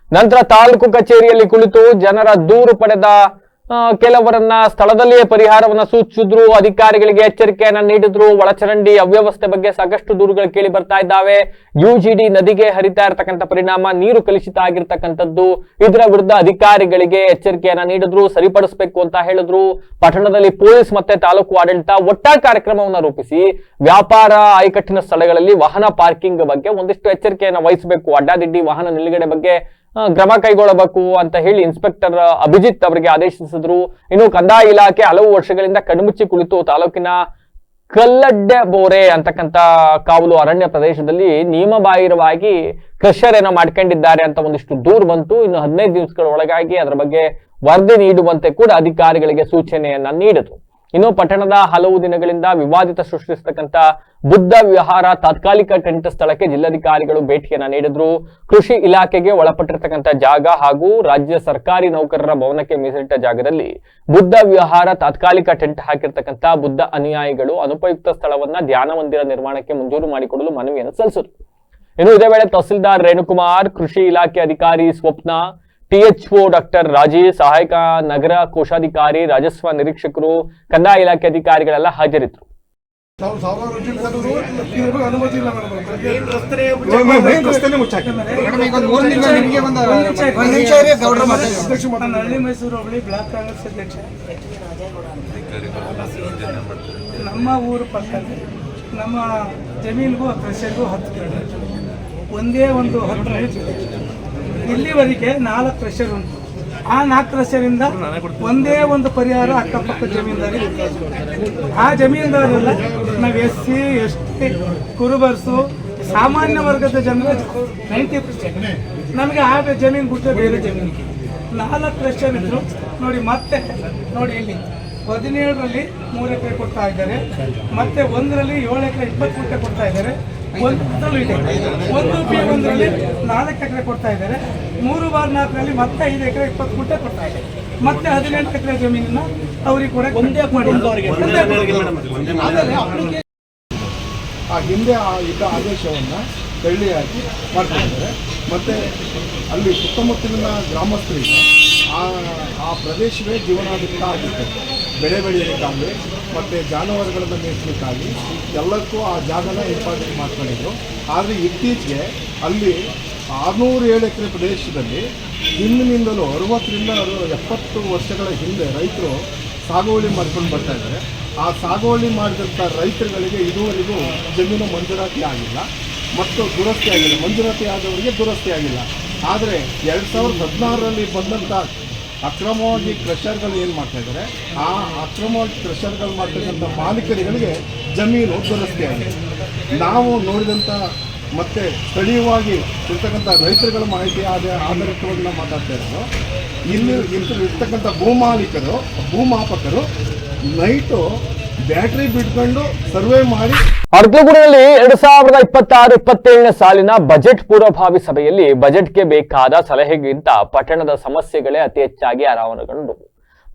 A: ನಂತರ ತಾಲೂಕು ಕಚೇರಿಯಲ್ಲಿ ಕುಳಿತು ಜನರ ದೂರು ಪಡೆದ ಕೆಲವರನ್ನ ಸ್ಥಳದಲ್ಲಿಯೇ ಪರಿಹಾರವನ್ನ ಸೂಚಿಸಿದ್ರು. ಅಧಿಕಾರಿಗಳಿಗೆ ಎಚ್ಚರಿಕೆಯನ್ನ ನೀಡಿದ್ರು. ಒಳಚರಂಡಿ ಅವ್ಯವಸ್ಥೆ ಬಗ್ಗೆ ಸಾಕಷ್ಟು ದೂರುಗಳು ಕೇಳಿ ಬರ್ತಾ ಇದ್ದಾವೆ. UGD ನದಿಗೆ ಹರಿತಾ ಇರತಕ್ಕಂಥ ಪರಿಣಾಮ ನೀರು ಕಲುಷಿತ ಆಗಿರ್ತಕ್ಕಂಥದ್ದು. ಇದರ ವಿರುದ್ಧ ಅಧಿಕಾರಿಗಳಿಗೆ ಎಚ್ಚರಿಕೆಯನ್ನ ನೀಡಿದ್ರು, ಸರಿಪಡಿಸಬೇಕು ಅಂತ ಹೇಳಿದ್ರು. ಪಟ್ಟಣದಲ್ಲಿ ಪೊಲೀಸ್ ಮತ್ತೆ ತಾಲೂಕು ಆಡಳಿತ ಒಟ್ಟಾರೆ ಕಾರ್ಯಕ್ರಮವನ್ನು ರೂಪಿಸಿ ವ್ಯಾಪಾರ ಆಯಕಟ್ಟಿನ ಸ್ಥಳಗಳಲ್ಲಿ ವಾಹನ ಪಾರ್ಕಿಂಗ್ ಬಗ್ಗೆ ಒಂದಿಷ್ಟು ಎಚ್ಚರಿಕೆಯನ್ನ ವಹಿಸಬೇಕು, ಅಡ್ಡಾದಿಡ್ಡಿ ವಾಹನ ನಿಲುಗಡೆ ಬಗ್ಗೆ ಕ್ರಮ ಕೈಗೊಳ್ಳಬೇಕು ಅಂತ ಹೇಳಿ ಇನ್ಸ್ಪೆಕ್ಟರ್ ಅಭಿಜಿತ್ ಅವರಿಗೆ ಆದೇಶಿಸಿದ್ರು. ಇನ್ನು ಕಂದಾಯ ಇಲಾಖೆ ಹಲವು ವರ್ಷಗಳಿಂದ ಕಣ್ಮುಚ್ಚಿ ಕುಳಿತು ತಾಲೂಕಿನ ಕಲ್ಲಡ್ಡೆ ಬೋರೆ ಅಂತಕ್ಕಂಥ ಕಾವಲು ಅರಣ್ಯ ಪ್ರದೇಶದಲ್ಲಿ ನಿಯಮಬಾಹಿರವಾಗಿ ಕ್ರಷರ್ ಏನೋ ಮಾಡ್ಕೊಂಡಿದ್ದಾರೆ ಅಂತ ಒಂದಿಷ್ಟು ದೂರು ಬಂತು. ಇನ್ನು 15 ದಿವಸಗಳ ಒಳಗಾಗಿ ಅದರ ಬಗ್ಗೆ ವರದಿ ನೀಡುವಂತೆ ಕೂಡ ಅಧಿಕಾರಿಗಳಿಗೆ ಸೂಚನೆಯನ್ನ ನೀಡಿತು. ಇನ್ನು ಪಟ್ಟಣದ ಹಲವು ದಿನಗಳಿಂದ ವಿವಾದಿತ ಸೃಷ್ಟಿಸತಕ್ಕಂಥ ಬುದ್ಧ ವಿಹಾರ ತಾತ್ಕಾಲಿಕ ಟೆಂಟ್ ಸ್ಥಳಕ್ಕೆ ಜಿಲ್ಲಾಧಿಕಾರಿಗಳು ಭೇಟಿಯನ್ನ ನೀಡಿದ್ರು. ಕೃಷಿ ಇಲಾಖೆಗೆ ಒಳಪಟ್ಟಿರ್ತಕ್ಕಂಥ ಜಾಗ ಹಾಗೂ ರಾಜ್ಯ ಸರ್ಕಾರಿ ನೌಕರರ ಭವನಕ್ಕೆ ಮೀಸಲಿಟ್ಟ ಜಾಗದಲ್ಲಿ ಬುದ್ಧ ವಿಹಾರ ತಾತ್ಕಾಲಿಕ ಟೆಂಟ್ ಹಾಕಿರ್ತಕ್ಕಂಥ ಬುದ್ಧ ಅನುಯಾಯಿಗಳು ಅನುಪಯುಕ್ತ ಸ್ಥಳವನ್ನ ಧ್ಯಾನ ಮಂದಿರ ನಿರ್ಮಾಣಕ್ಕೆ ಮಂಜೂರು ಮಾಡಿಕೊಡಲು ಮನವಿಯನ್ನು ಸಲ್ಲಿಸಿದರು. ಇನ್ನು ಇದೇ ವೇಳೆ ತಹಸೀಲ್ದಾರ್ ರೇಣುಕುಮಾರ್, ಕೃಷಿ ಇಲಾಖೆ ಅಧಿಕಾರಿ ಸ್ವಪ್ನ, THO ಡಾಕ್ಟರ್ ರಾಜೇಶ್, ಸಹಾಯಕ ನಗರ ಕೋಶಾಧಿಕಾರಿ, ರಾಜಸ್ವ ನಿರೀಕ್ಷಕರು, ಕಂದಾಯ ಇಲಾಖೆ ಅಧಿಕಾರಿಗಳೆಲ್ಲ ಹಾಜರಿದ್ದರು.
F: ಮೈಸೂರು ಹೋಬಳಿ ಬ್ಲಾಕ್ ಕಾಂಗ್ರೆಸ್ ಅಧ್ಯಕ್ಷ. ನಮ್ಮ ಊರು ಪಕ್ಕದಲ್ಲಿ ನಮ್ಮ ಜಮೀನಿಗೂ ಕ್ರಷರ್ಗೂ 10 ಕಿಲೋಮೀಟರ್, ಒಂದೇ ಒಂದು 10 ಇಲ್ಲಿವರೆಗೆ 4 ಕ್ರಷರ್ ಉಂಟು. ಆ 4 ಕ್ರಷರಿಂದ ಒಂದೇ ಒಂದು ಪರಿಹಾರ ಅಕ್ಕಪಕ್ಕ ಜಮೀನ್ದಾರಿ. ಆ ಜಮೀನ್ದಾರೆಲ್ಲ ನಾವು SC ST ಕುರುಬರ್ಸು ಸಾಮಾನ್ಯ ವರ್ಗದ ಜನರ 90% ನಮಗೆ ಆ ಜಮೀನು ಬಿಟ್ಟರೆ ಬೇರೆ ಜಮೀನು 4 ಕ್ರಷರ್ ಇದ್ರು. ನೋಡಿ ಮತ್ತೆ ನೋಡಿ ಇಲ್ಲಿ 17ರಲ್ಲಿ 3 ಎಕರೆ ಕೊಡ್ತಾ ಇದ್ದಾರೆ, ಮತ್ತೆ 1ರಲ್ಲಿ 7 ಎಕರೆ 20 ಗುಂಟೆ ಕೊಡ್ತಾ ಇದ್ದಾರೆ, 1ರಲ್ಲಿ 4 ಎಕರೆ ಕೊಡ್ತಾ ಇದ್ದಾರೆ, 3/4ರಲ್ಲಿ ಮತ್ತೆ 5 ಎಕರೆ 20 ಗುಂಟೆ ಕೊಡ್ತಾ ಇದ್ದಾರೆ, ಮತ್ತೆ 18 ಎಕರೆ ಜಮೀನನ್ನ ಅವರಿಗೆ ಕೂಡ
G: ಹಿಂದೆ ಇದ್ದ ಆದೇಶವನ್ನು ತಳ್ಳಿ ಹಾಕಿ ಮಾಡ್ಕೊಂಡಿದ್ದಾರೆ. ಮತ್ತು ಅಲ್ಲಿ ಸುತ್ತಮುತ್ತಲಿನ ಗ್ರಾಮಸ್ಥರಿಗೆ ಆ ಪ್ರದೇಶವೇ ಜೀವನಾಧಾರ ಆಗಿತ್ತು. ಬೆಳೆ ಬೆಳೆಯೋದಕ್ಕಾಗಲಿ ಮತ್ತು ಜಾನುವಾರುಗಳನ್ನು ಮೇಯಿಸಲಿಕ್ಕಾಗಲಿ ಎಲ್ಲಕ್ಕೂ ಆ ಜಾಗನ ಇಂಪಾರ್ಟೆಂಟ್ ಮಾಡ್ಕೊಂಡಿದ್ರು. ಆದರೆ ಇತ್ತೀಚೆಗೆ ಅಲ್ಲಿ 607 ಎಕರೆ ಪ್ರದೇಶದಲ್ಲಿ ಹಿಂದಿನಿಂದಲೂ 60ರಿಂದ 70 ವರ್ಷಗಳ ಹಿಂದೆ ರೈತರು ಸಾಗುವಳಿ ಮಾಡ್ಕೊಂಡು ಬರ್ತಾ ಇದ್ದಾರೆ. ಆ ಸಾಗುವಳಿ ಮಾಡಿದಂಥ ರೈತರುಗಳಿಗೆ ಇದುವರೆಗೂ ಜಮೀನು ಮಂಜೂರಾತಿ ಆಗಿಲ್ಲ ಮತ್ತು ದುರಸ್ತಿ ಆಗಿಲ್ಲ. ಮಂಜೂರಾತಿ ಆದವರಿಗೆ ದುರಸ್ತಿ ಆಗಿಲ್ಲ. ಆದರೆ 2016ರಲ್ಲಿ ಬಂದಂಥ ಅಕ್ರಮವಾಗಿ ಕ್ರಷರ್ಗಳು ಏನು ಮಾಡ್ತಾ ಇದ್ದಾರೆ, ಆ ಅಕ್ರಮವಾಗಿ ಕ್ರಷರ್ಗಳು ಮಾಡ್ತಕ್ಕಂಥ ಮಾಲೀಕರುಗಳಿಗೆ ಜಮೀನು ದುರಸ್ತಿಯಾಗಿದೆ. ನಾವು ನೋಡಿದಂಥ ಮತ್ತು ಸ್ಥಳೀಯವಾಗಿ ಇರ್ತಕ್ಕಂಥ ರೈತರುಗಳ ಮಾಹಿತಿ ಆಧಾರಿತವಾಗಿ ನಾವು ಮಾತಾಡ್ತಾ ಇರೋದು. ಇಲ್ಲಿ ಇರ್ತಕ್ಕಂಥ ಭೂಮಾಪಕರು ನೈಟು ಬ್ಯಾಟ್ರಿ ಬಿಟ್ಕೊಂಡು ಸರ್ವೆ ಮಾಡಿ
A: ಅರ್ಕಲಗೂಡಿನಲ್ಲಿ 2026-27ನೇ ಸಾಲಿನ ಬಜೆಟ್ ಪೂರ್ವಭಾವಿ ಸಭೆಯಲ್ಲಿ ಬಜೆಟ್ಗೆ ಬೇಕಾದ ಸಲಹೆಗಿಂತ ಪಟ್ಟಣದ ಸಮಸ್ಯೆಗಳೇ ಅತಿ ಹೆಚ್ಚಾಗಿ ಅನಾವರಣಗೊಂಡವು.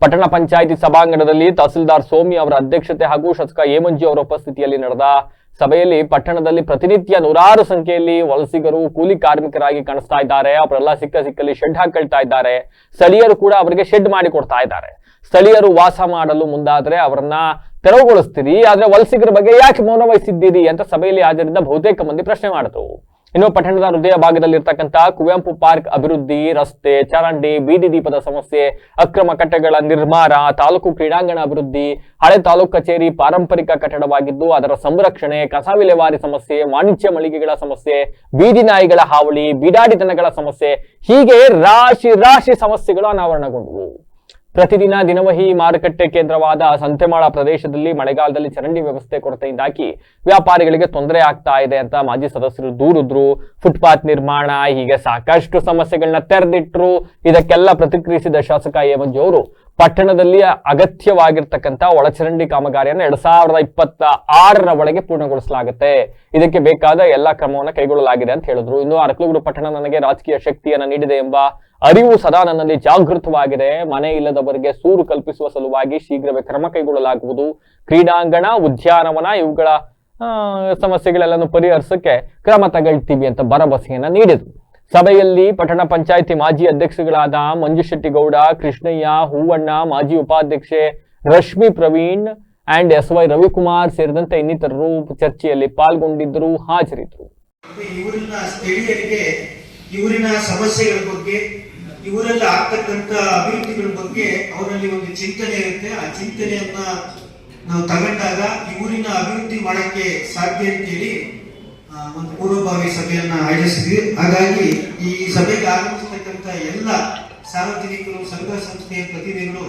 A: ಪಟ್ಟಣ ಪಂಚಾಯಿತಿ ಸಭಾಂಗಣದಲ್ಲಿ ತಹಸೀಲ್ದಾರ್ ಸೋಮಿ ಅವರ ಅಧ್ಯಕ್ಷತೆ ಹಾಗೂ ಶಾಸಕ ಹೇಮಂಜಿ ಅವರ ಉಪಸ್ಥಿತಿಯಲ್ಲಿ ನಡೆದ ಸಭೆಯಲ್ಲಿ ಪಟ್ಟಣದಲ್ಲಿ ಪ್ರತಿನಿತ್ಯ ನೂರಾರು ಸಂಖ್ಯೆಯಲ್ಲಿ ವಲಸಿಗರು ಕೂಲಿ ಕಾರ್ಮಿಕರಾಗಿ ಕಾಣಿಸ್ತಾ ಇದ್ದಾರೆ. ಅವರೆಲ್ಲ ಸಿಕ್ಕಲ್ಲಿ ಶೆಡ್ ಹಾಕೊಳ್ತಾ ಇದ್ದಾರೆ. ಸ್ಥಳೀಯರು ಕೂಡ ಅವರಿಗೆ ಶೆಡ್ ಮಾಡಿ ಕೊಡ್ತಾ ಇದ್ದಾರೆ. ಸ್ಥಳೀಯರು ವಾಸ ಮಾಡಲು ಮುಂದಾದ್ರೆ ಅವರನ್ನ ತೆರವುಗೊಳಿಸ್ತೀರಿ, ಆದ್ರೆ ವಲಸಿಗರ ಬಗ್ಗೆ ಯಾಕೆ ಮೌನ ವಹಿಸಿದ್ದೀರಿ ಅಂತ ಸಭೆಯಲ್ಲಿ ಹಾಜರಿದ್ದ ಬಹುತೇಕ ಮಂದಿ ಪ್ರಶ್ನೆ ಮಾಡಿದ್ರು. ಇನ್ನು ಪಟ್ಟಣದ ಹೃದಯ ಭಾಗದಲ್ಲಿರ್ತಕ್ಕಂಥ ಕುವೆಂಪು ಪಾರ್ಕ್ ಅಭಿವೃದ್ಧಿ, ರಸ್ತೆ, ಚರಂಡಿ, ಬೀದಿ ದೀಪದ ಸಮಸ್ಯೆ, ಅಕ್ರಮ ಕಟ್ಟಡಗಳ ನಿರ್ಮಾಣ, ತಾಲೂಕು ಕ್ರೀಡಾಂಗಣ ಅಭಿವೃದ್ಧಿ, ಹಳೆ ತಾಲೂಕು ಕಚೇರಿ ಪಾರಂಪರಿಕ ಕಟ್ಟಡವಾಗಿದ್ದು ಅದರ ಸಂರಕ್ಷಣೆ, ಕಸ ವಿಲೇವಾರಿ ಸಮಸ್ಯೆ, ವಾಣಿಜ್ಯ ಮಳಿಗೆಗಳ ಸಮಸ್ಯೆ, ಬೀದಿ ನಾಯಿಗಳ ಹಾವಳಿ, ಬೀಡಾಡಿತನಗಳ ಸಮಸ್ಯೆ, ಹೀಗೆ ರಾಶಿ ಸಮಸ್ಯೆಗಳು ಅನಾವರಣಗೊಂಡವು. ಪ್ರತಿದಿನ ದಿನವಹಿ ಮಾರುಕಟ್ಟೆ ಕೇಂದ್ರವಾದ ಸಂತೆಮಾಳ ಪ್ರದೇಶದಲ್ಲಿ ಮಳೆಗಾಲದಲ್ಲಿ ಚರಂಡಿ ವ್ಯವಸ್ಥೆ ಕೊರತೆಯಿಂದಾಗಿ ವ್ಯಾಪಾರಿಗಳಿಗೆ ತೊಂದರೆ ಆಗ್ತಾ ಇದೆ ಅಂತ ಮಾಜಿ ಸದಸ್ಯರು ದೂರಿದ್ರು. ಫುಟ್ಪಾತ್ ನಿರ್ಮಾಣ, ಹೀಗೆ ಸಾಕಷ್ಟು ಸಮಸ್ಯೆಗಳನ್ನ ತೆರೆದಿಟ್ರು. ಇದಕ್ಕೆಲ್ಲ ಪ್ರತಿಕ್ರಿಯಿಸಿದ ಶಾಸಕ ಹೇಮಂಜಿ ಅವರು ಪಟ್ಟಣದಲ್ಲಿ ಅಗತ್ಯವಾಗಿರ್ತಕ್ಕಂಥ ಒಳಚರಂಡಿ ಕಾಮಗಾರಿಯನ್ನು 2026ರ ಒಳಗೆ ಪೂರ್ಣಗೊಳಿಸಲಾಗುತ್ತೆ, ಇದಕ್ಕೆ ಬೇಕಾದ ಎಲ್ಲಾ ಕ್ರಮವನ್ನು ಕೈಗೊಳ್ಳಲಾಗಿದೆ ಅಂತ ಹೇಳಿದ್ರು. ಇನ್ನು ಅರಕಲಗೂಡು ಪಟ್ಟಣ ನನಗೆ ರಾಜಕೀಯ ಶಕ್ತಿಯನ್ನ ನೀಡಿದೆ ಎಂಬ ಅರಿವು ಸದಾ ನನ್ನಲ್ಲಿ ಜಾಗೃತವಾಗಿದೆ. ಮನೆ ಇಲ್ಲದವರಿಗೆ ಸೂರು ಕಲ್ಪಿಸುವ ಸಲುವಾಗಿ ಶೀಘ್ರವೇ ಕ್ರಮ ಕೈಗೊಳ್ಳಲಾಗುವುದು. ಕ್ರೀಡಾಂಗಣ, ಉದ್ಯಾನವನ ಇವುಗಳ ಸಮಸ್ಯೆಗಳೆಲ್ಲನೂ ಪರಿಹರಿಸಕ್ಕೆ ಕ್ರಮ ತಗೊಳ್ತೀವಿ ಅಂತ ಭರವಸೆಯನ್ನ ನೀಡಿದರು. ಸಭೆಯಲ್ಲಿ ಪಟ್ಟಣ ಪಂಚಾಯಿತಿ ಮಾಜಿ ಅಧ್ಯಕ್ಷಗಳಾದ ಮಂಜುಶೆಟ್ಟಿಗೌಡ, ಕೃಷ್ಣಯ್ಯ, ಹೂವಣ್ಣ, ಮಾಜಿ ಉಪಾಧ್ಯಕ್ಷೆ ರಶ್ಮಿ ಪ್ರವೀಣ್ ಅಂಡ್ SY ರವಿಕುಮಾರ್ ಸೇರಿದಂತೆ ಇನ್ನಿತರರು ಚರ್ಚೆಯಲ್ಲಿ ಪಾಲ್ಗೊಂಡಿದ್ದರು, ಹಾಜರಿದ್ದರು.
H: ಇವರಿನ ಸ್ಥಳೀಯರಿಗೆ ಇವರಿನ ಸಮಸ್ಯೆಗಳ ಬಗ್ಗೆ, ಇವರಲ್ಲಿ ಆಗ್ತಕ್ಕಂಥ ಅಭಿವೃದ್ಧಿಗಳ ಬಗ್ಗೆ ಅವರಲ್ಲಿ ಒಂದು ಚಿಂತನೆ ಇರುತ್ತೆ. ಆ ಚಿಂತನೆಯನ್ನ ನಾವು ತಗೊಂಡಾಗ ಊರಿನ ಅಭಿವೃದ್ಧಿ ಮಾಡಕ್ಕೆ ಸಾಧ್ಯ ಅಂತೇಳಿ ಒಂದು ಪೂರ್ವಭಾವಿ ಸಭೆಯನ್ನ ಆಯೋಜಿಸಿದ್ವಿ. ಹಾಗಾಗಿ ಈ ಸಭೆಗೆ ಆಗಮಿಸತಕ್ಕಂಥ ಎಲ್ಲ ಸಾರ್ವಜನಿಕರು, ಸಂಘ ಸಂಸ್ಥೆಯ ಪ್ರತಿನಿಧಿಗಳು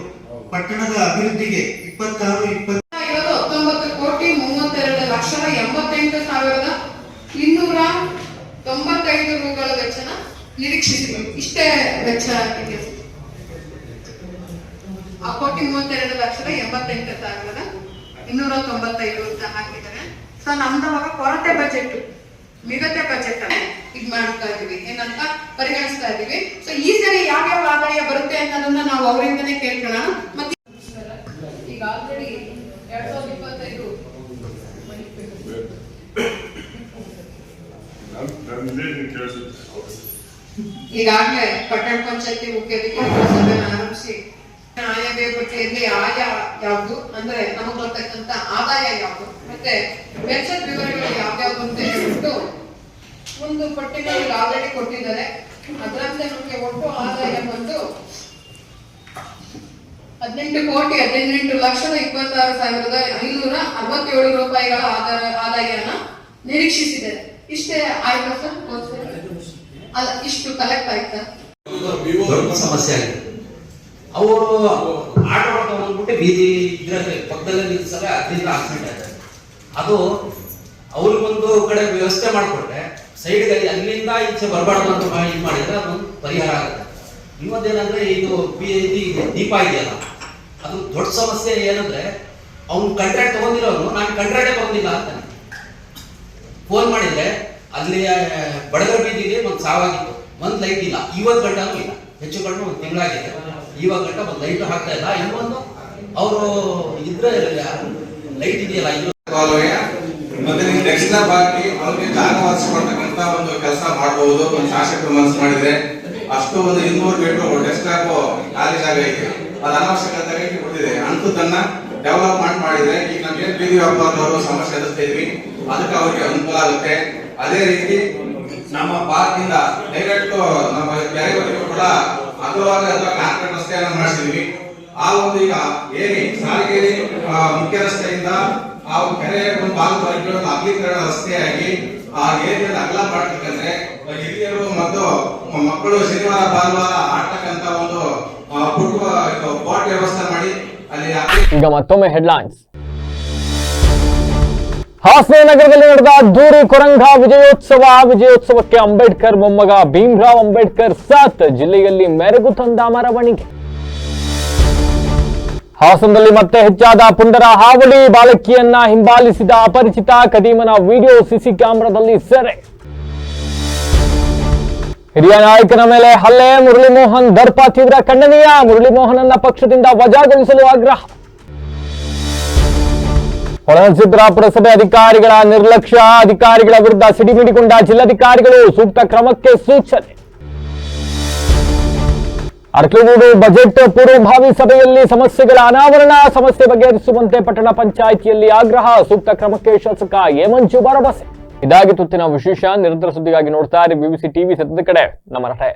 H: ಪಟ್ಟಣದ ಅಭಿವೃದ್ಧಿಗೆ
I: 19,82,88,295 ರೂಗಳ ವೆಚ್ಚನ ನಿರೀಕ್ಷಿಸಿದ್ರು. ಇಷ್ಟೇ ವೆಚ್ಚ ಆಗಿದೆ. 1,32,88,295 ಅಂತ ಹಾಕಿದ್ದಾರೆ. ಸೊ ನಮ್ದು ಅವಾಗ ಕೊರತೆ ಬಜೆಟ್, ಮಿಗತೆ ಬಜೆಟ್ ಅನ್ನು ಇದು ಮಾಡ್ತಾ ಇದೀವಿ, ಏನಂತ ಪರಿಗಣಿಸ್ತಾ ಇದೀವಿ. ಸೊ ಈ ಸರಿ ಯಾವ್ಯಾವ ಆದಾಯ ಬರುತ್ತೆ ಅನ್ನೋದನ್ನ ನಾವು ಅವರಿಂದನೇ ಕೇಳ್ಕೊಳ್ಳೋಣ. ಮತ್ತೆ ಈಗ ಆಲ್ರೆಡಿ 2025 ಈಗಾಗಲೇ ಪಟ್ಟಣ ಪಂಚಾಯತಿ ಮುಖ್ಯಾಧಿಕಾರಿಗಳ ಸಭೆ ಆರಂಭಿಸಿ ಆಯವ್ಯಯ ಪಟ್ಟಿಯಲ್ಲಿ ಯಾವ್ದು ಅಂದ್ರೆ ನಮಗೆ ಬರ್ತಕ್ಕಂಥ ಆದಾಯ ಯಾವುದು ಮತ್ತೆ ವೆಚ್ಚದ ವಿವರಗಳು ಯಾವ್ಯಾವ್ದು ಅಂತ ಹೇಳ್ಬಿಟ್ಟು ಒಂದು ಪಟ್ಟಿನ ಆಲ್ರೆಡಿ ಕೊಟ್ಟಿದ್ದಾರೆ. ಅದರಂತೆ ನಮಗೆ ಒಟ್ಟು ಆದಾಯ ಬಂದು 18,18,26,567 ರೂಪಾಯಿಗಳ ಆದಾಯನ ನಿರೀಕ್ಷಿಸಿದೆ. ಇಷ್ಟೇ ಆಯ್ತಾ ಸರ್? ಅಲ್ಲ, ಇಷ್ಟು ಕಲೆಕ್ಟ್ ಆಯ್ತಾ?
J: ದೊಡ್ಡ ಸಮಸ್ಯೆ ಆಗಿದೆ. ಅವರು ಆಟ ಬಂದ್ಬಿಟ್ಟು ಬೀದಿ ಇದ್ರೆ ಪಕ್ಕದಲ್ಲೇ ನಿಲ್ಸಲ್ಲ, ಅದರಿಂದ ಆಕ್ಸಿಡೆಂಟ್ ಆಗಿದೆ. ಅದು ಅವ್ರಿಗೊಂದು ಕಡೆ ವ್ಯವಸ್ಥೆ ಮಾಡಿಕೊಟ್ರೆ ಸೈಡ್ಗಳಲ್ಲಿ ಅಲ್ಲಿಂದ ಈಚೆ ಬರಬಾರ್ದು ಅಂತ ಇದು ಮಾಡಿದ್ರೆ ಅದೊಂದು ಪರಿಹಾರ ಆಗುತ್ತೆ. ಇನ್ನೊಂದೇನಂದ್ರೆ ಇದು ದೀಪ ಇದೆಯಲ್ಲ, ಅದು ದೊಡ್ಡ ಸಮಸ್ಯೆ. ಏನಂದ್ರೆ ಅವ್ನು ಕಾಂಟ್ರಾಕ್ಟ್ ತಗೊಂಡಿರೋನು ನಾನು ಕಾಂಟ್ರಾಕ್ಟೇ ತಗೊಂಡಿಲ್ಲ ಅಂತಾನೆ. ಫೋನ್ ಮಾಡಿದ್ರೆ ಅಲ್ಲಿ ಬಡಗರ ಬೀದಿಗೆ ಒಂದು ಸಾವಾಗಿತ್ತು, ಒಂದು ಲೈಟ್ ಇಲ್ಲ, ಇವತ್ತು ಗಂಟನೂ ಇಲ್ಲ, ಹೆಚ್ಚು ಕಡಿಮೆ ಒಂದು ತಿಂಗಳಾಗಿದೆ. ಇವಾಗ ಗಂಟ ಒಂದು ಲೈಟ್ ಹಾಕ್ತಾ ಇಲ್ಲ. ಇನ್ನೊಂದು ಅವರು ಇದ್ರೆ ಲೈಟ್ ಇದೆಯಲ್ಲ ಇದು
K: ಮತ್ತೆ ನೀವು ನೆಕ್ಸ್ಟ್ ಬಾಕಿ ಅವ್ರಿಗೆ ಜಾಗ ವಾಸಿಸಿಕೊಳ್ತಕ್ಕಂತ ಒಂದು ಕೆಲಸ ಮಾಡಬಹುದು. ಒಂದು ಶಾಸಕರು ಮನಸ್ಸು ಮಾಡಿದ್ರೆ ಅಷ್ಟು ಒಂದು 200 ಮೀಟರ್ ಡೆಸ್ಕ್ಟಾಪ್ ಖಾಲಿ ಜಾಗ ಐತೆ, ಅದು ಅನಾವಶ್ಯಕತೆ ಕೊಟ್ಟಿದೆ. ಅಂತದನ್ನ ಡೆವಲಪ್ಮೆಂಟ್ ಮಾಡಿದ್ರೆ ಈಗ ನಮ್ಗೆ ಬೀದಿ ವ್ಯಾಪಾರದವರು ಸಮಸ್ಯೆ ಎದುರಿಸ್ತಾ ಇದ್ವಿ, ಅದಕ್ಕೆ ಅವ್ರಿಗೆ ಅನುಕೂಲ ಆಗುತ್ತೆ. ಅದೇ ರೀತಿ ನಮ್ಮ ಪಾರ್ಕ್ ಇಂದ ಡೈರೆಕ್ಟ್ ನಮ್ಮ ಕೆರೆವರೆಗೂ ಕೂಡ ಅಗಲವಾಗಿ ಅಥವಾ ಕಾಂಕ್ರೀಟ್ ರಸ್ತೆಯನ್ನು ಮಾಡಿಸಿದ್ವಿ. ಆ ಒಂದು ಈಗ ಏರಿ ಸಾರಿಗೇರಿ ಮುಖ್ಯ ರಸ್ತೆಯಿಂದ ಆ ಕೆರೆ ಒಂದು ಭಾಗದವರೆಗೆ ಒಂದು ಅಗಲೀಕರಣ ರಸ್ತೆಯಾಗಿ ಆ ಏರಿಯಾದ ಅಗಲ ಮಾಡ್ಬೇಕಂದ್ರೆ ಹಿರಿಯರು ಮತ್ತು ಮಕ್ಕಳು ಶನಿವಾರ ಭಾನುವಾರ ಆಡ್ತಕ್ಕಂತ ಒಂದು ಬಾಟ್ ವ್ಯವಸ್ಥೆ ಮಾಡಿ ಅಲ್ಲಿ
A: ಈಗ ಮತ್ತೊಮ್ಮೆ ಹೆಡ್ಲೈನ್ಸ್. ಹಾಸನ ನಗರದಲ್ಲಿ ನಡೆದ ಅದ್ದೂರಿ ಕೊರಂಗ ವಿಜಯೋತ್ಸವಕ್ಕೆ ಅಂಬೇಡ್ಕರ್ ಮೊಮ್ಮಗ ಭೀಮರಾವ್ ಅಂಬೇಡ್ಕರ್ ಸಾತ್ ಜಿಲ್ಲೆಯಲ್ಲಿ ಮೆರುಗು ತಂದ ಮೆರವಣಿಗೆ. ಹಾಸನದಲ್ಲಿ ಮತ್ತೆ ಹೆಚ್ಚಾದ ಪುಂಡರ ಹಾವಳಿ, ಬಾಲಕಿಯನ್ನ ಹಿಂಬಾಲಿಸಿದ ಅಪರಿಚಿತ, ಕದೀಮನ ವಿಡಿಯೋ ಸಿಸಿ ಕ್ಯಾಮೆರಾದಲ್ಲಿ ಸೆರೆ. ಹಿರಿಯ ನಾಯಕನ ಮೇಲೆ ಹಲ್ಲೆ, ಮುರಳಿ ಮೋಹನ್ ದರ್ಪ ತೀವ್ರ ಖಂಡನೀಯ, ಮುರಳಿ ಮೋಹನ್ ಪಕ್ಷದಿಂದ ವಜಾಗೊಳಿಸಲು ಆಗ್ರಹ. ಹೊಳಸಿದ್ರಾ ಪುರಸಭೆ ಅಧಿಕಾರಿಗಳ ನಿರ್ಲಕ್ಷ್ಯ, ಅಧಿಕಾರಿಗಳ ವಿರುದ್ಧ ಸಿಡಿಮಿಡಿಗೊಂಡ ಜಿಲ್ಲಾಧಿಕಾರಿಗಳು, ಸೂಕ್ತ ಕ್ರಮಕ್ಕೆ ಸೂಚನೆ. ಅರಕಲಗೂಡು ಬಜೆಟ್ ಪೂರ್ವಭಾವಿ ಸಭೆಯಲ್ಲಿ ಸಮಸ್ಯೆಗಳ ಅನಾವರಣ, ಸಮಸ್ಯೆ ಬಗೆಹರಿಸುವಂತೆ ಪಟ್ಟಣ ಪಂಚಾಯಿತಿಯಲ್ಲಿ ಆಗ್ರಹ, ಸೂಕ್ತ ಕ್ರಮಕ್ಕೆ ಶಾಸಕ ಎ ಮಂಜು ಭರವಸೆ. ಇದಾಗಿ ತುತ್ತಿನ ವಿಶೇಷ. ನಿರಂತರ ಸುದ್ದಿಗಾಗಿ ನೋಡ್ತಾ ಇರಿ BBC ಟಿವಿ, ಸತ್ಯದ ಕಡೆ ನಮ್ಮ ನಡೆ.